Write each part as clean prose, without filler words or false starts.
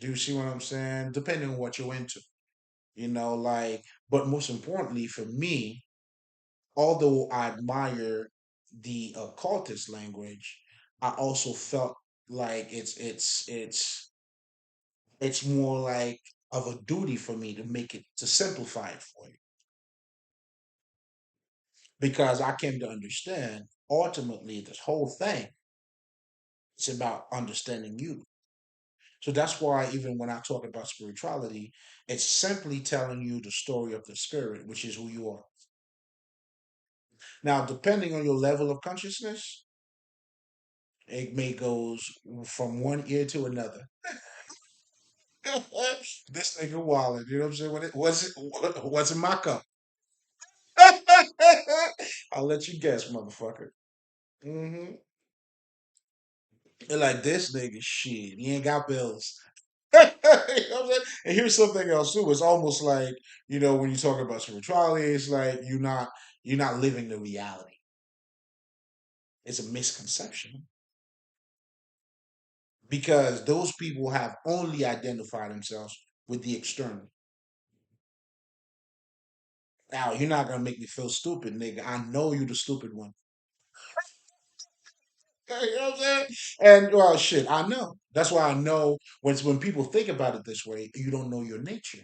Do you see what I'm saying? Depending on what you're into, like, but most importantly for me, although I admire the occultist language, I also felt like it's more like of a duty for me to make it to simplify it for you because I came to understand ultimately this whole thing it's about understanding you. So that's why even when I talk about spirituality, it's simply telling you the story of the spirit, which is who you are. Now, depending on your level of consciousness, it may goes from one ear to another. This nigga wallet, you know what I'm saying? What's in my cup? I'll let you guess, motherfucker. Hmm. And like this nigga, shit, he ain't got bills. You know what I'm saying? And here's something else too. It's almost like when you talk about spirituality, it's like you're not living the reality. It's a misconception because those people have only identified themselves with the external. Now you're not gonna make me feel stupid, nigga. I know you the stupid one. You know what I'm saying? And well, shit, I know. That's why I know when people think about it this way, you don't know your nature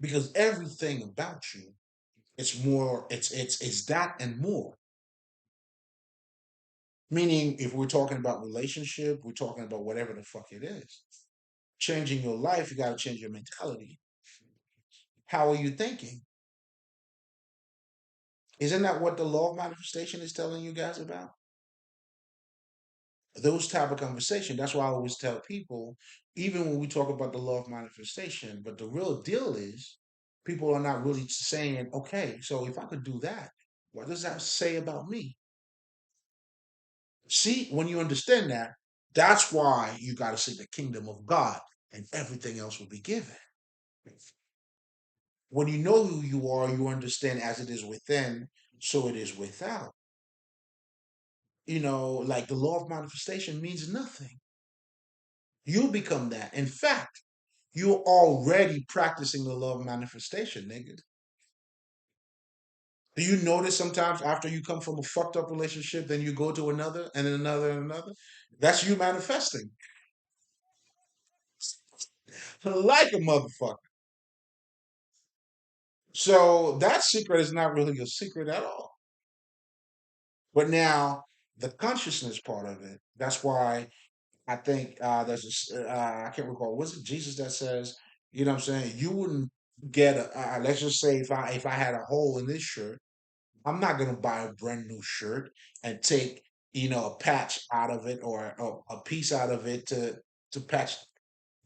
because everything about you, it's more, it's that and more. Meaning, if we're talking about relationship, we're talking about whatever the fuck it is. Changing your life, you got to change your mentality. How are you thinking? Isn't that what the law of manifestation is telling you guys about? Those type of conversation. That's why I always tell people, even when we talk about the law of manifestation, but the real deal is people are not really saying, okay, so if I could do that, what does that say about me? See, when you understand that, that's why you got to say the kingdom of God and everything else will be given. When you know who you are, you understand as it is within, so it is without. Like the law of manifestation means nothing. You become that. In fact, you're already practicing the law of manifestation, nigga. Do you notice sometimes after you come from a fucked up relationship, then you go to another and then another and another? That's you manifesting like a motherfucker. So that secret is not really a secret at all. But now the consciousness part of it, that's why I think there's I can't recall, was it Jesus that says, you know what I'm saying? You wouldn't get let's just say if I had a hole in this shirt, I'm not gonna buy a brand new shirt and take a patch out of it or a piece out of it to patch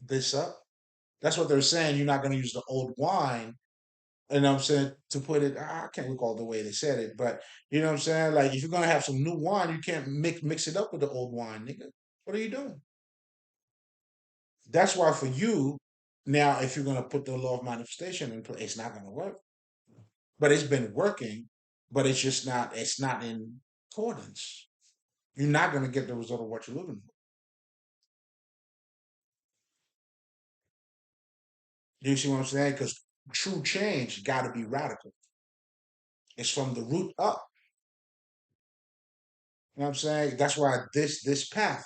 this up. That's what they're saying. You're not gonna use the old wine. And I'm saying to put it, I can't recall the way they said it, but you know what I'm saying. Like if you're gonna have some new wine, you can't mix it up with the old wine, nigga. What are you doing? That's why for you now, if you're gonna put the law of manifestation in place, it's not gonna work. But it's been working, but it's just not. It's not in accordance. You're not gonna get the result of what you're looking for. Do you see what I'm saying? Because true change got to be radical. It's from the root up. You know what I'm saying? That's why this path,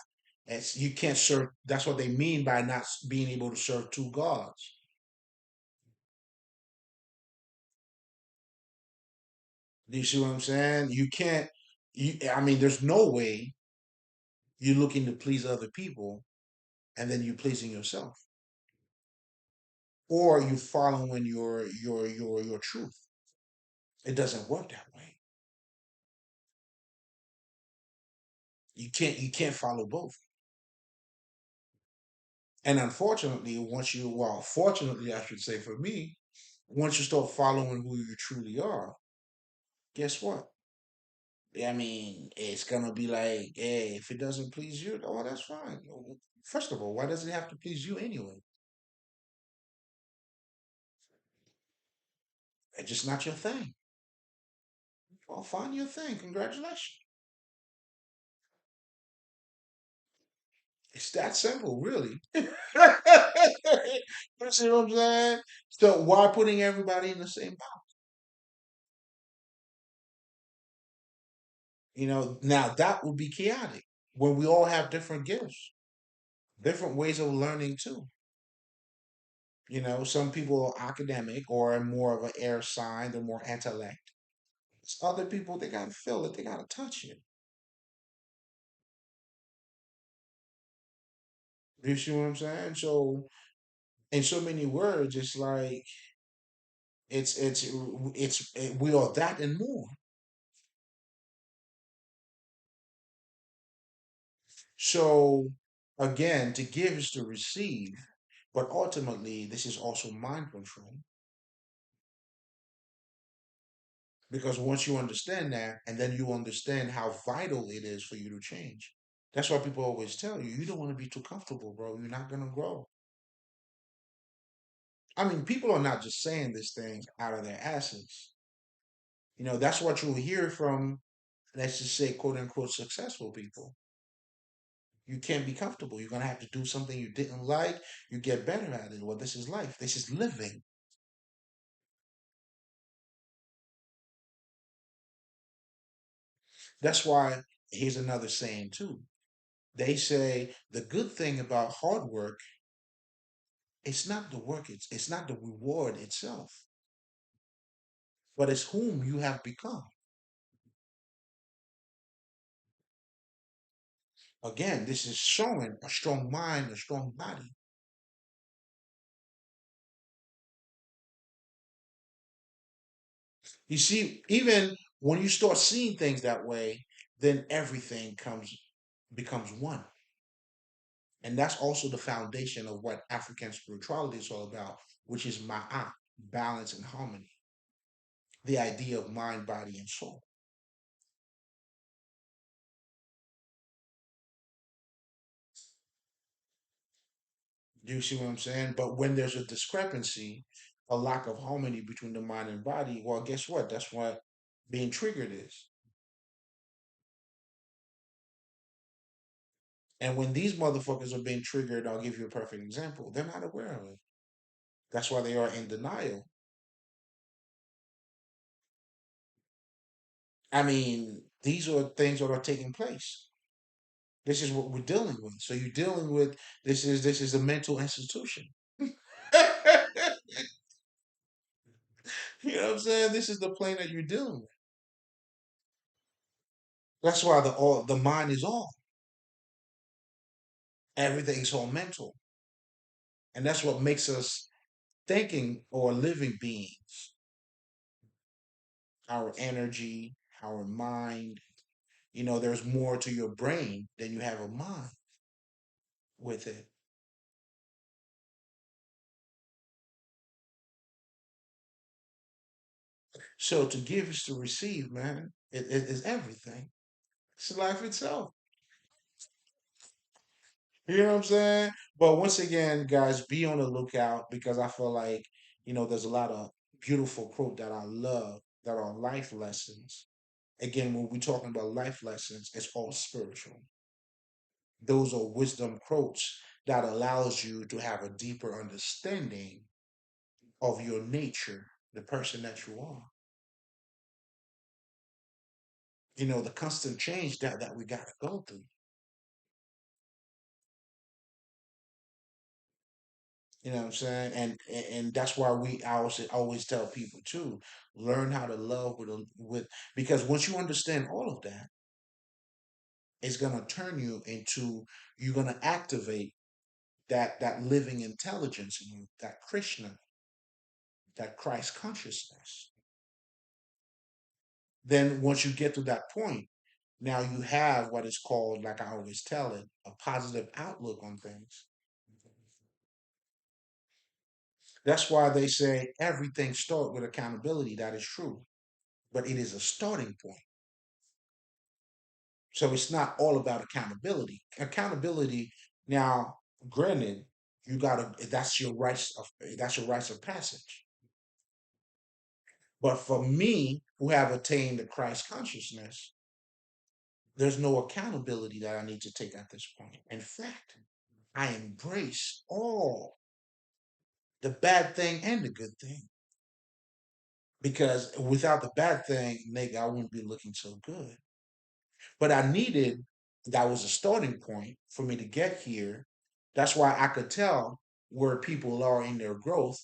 you can't serve. That's what they mean by not being able to serve two gods. Do you see what I'm saying? You can't. I mean, there's no way you're looking to please other people and then you pleasing yourself, or you following your truth. It doesn't work that way. You can't follow both. And unfortunately, fortunately, I should say for me, once you start following who you truly are, guess what? I mean, it's gonna be like, hey, if it doesn't please you, oh, that's fine. First of all, why does it have to please you anyway? It's just not your thing. Well, find your thing. Congratulations. It's that simple, really. You see what I'm saying? So why putting everybody in the same box? Now that would be chaotic when we all have different gifts, different ways of learning too. Some people are academic or more of an air sign, they're more intellect. Other people, they gotta feel it, they gotta touch it. You see what I'm saying? So, in so many words, it's like we are that and more. So, again, to give is to receive, but ultimately, this is also mind control. Because once you understand that, and then you understand how vital it is for you to change. That's why people always tell you, you don't want to be too comfortable, bro. You're not gonna grow. I mean, people are not just saying this thing out of their asses. That's what you'll hear from, let's just say, quote unquote, successful people. You can't be comfortable. You're gonna have to do something you didn't like. You get better at it. Well, this is life. This is living. That's why here's another saying too. They say the good thing about hard work, it's not the work, it's not the reward itself, but it's whom you have become. Again, this is showing a strong mind, a strong body. You see, even when you start seeing things that way, then everything comes becomes one. And that's also the foundation of what African spirituality is all about, which is ma'at, balance and harmony, the idea of mind, body, and soul. Do you see what I'm saying? But when there's a discrepancy, a lack of harmony between the mind and body, well, guess what? That's what being triggered is. And when these motherfuckers are being triggered, I'll give you a perfect example. They're not aware of it. That's why they are in denial. I mean, these are things that are taking place. This is what we're dealing with. So you're dealing with this is a mental institution. You know what I'm saying? This is the plane that you're dealing with. That's why the mind is all. Everything's all mental. And that's what makes us thinking or living beings. Our energy, our mind. There's more to your brain than you have a mind with it. So to give is to receive, man. It is everything. It's life itself. You know what I'm saying? But once again, guys, be on the lookout because I feel like, there's a lot of beautiful quote that I love that are life lessons. Again, when we're talking about life lessons, it's all spiritual. Those are wisdom quotes that allows you to have a deeper understanding of your nature, the person that you are. The constant change that we got to go through. You know what I'm saying? And that's why I always tell people too, learn how to love with because once you understand all of that, it's gonna turn you into you're gonna activate that living intelligence in you, that Krishna, that Christ consciousness. Then once you get to that point, now you have what is called, like I always tell it, a positive outlook on things. That's why they say everything starts with accountability. That is true, but it is a starting point. So it's not all about accountability. Accountability, now, granted, you gotta that's your rites of passage. But for me, who have attained the Christ consciousness, There's no accountability that I need to take at this point. In fact, I embrace all the bad thing and the good thing because without the bad thing, nigga, I wouldn't be looking so good. But I needed that was a starting point for me to get here. That's why I could tell where people are in their growth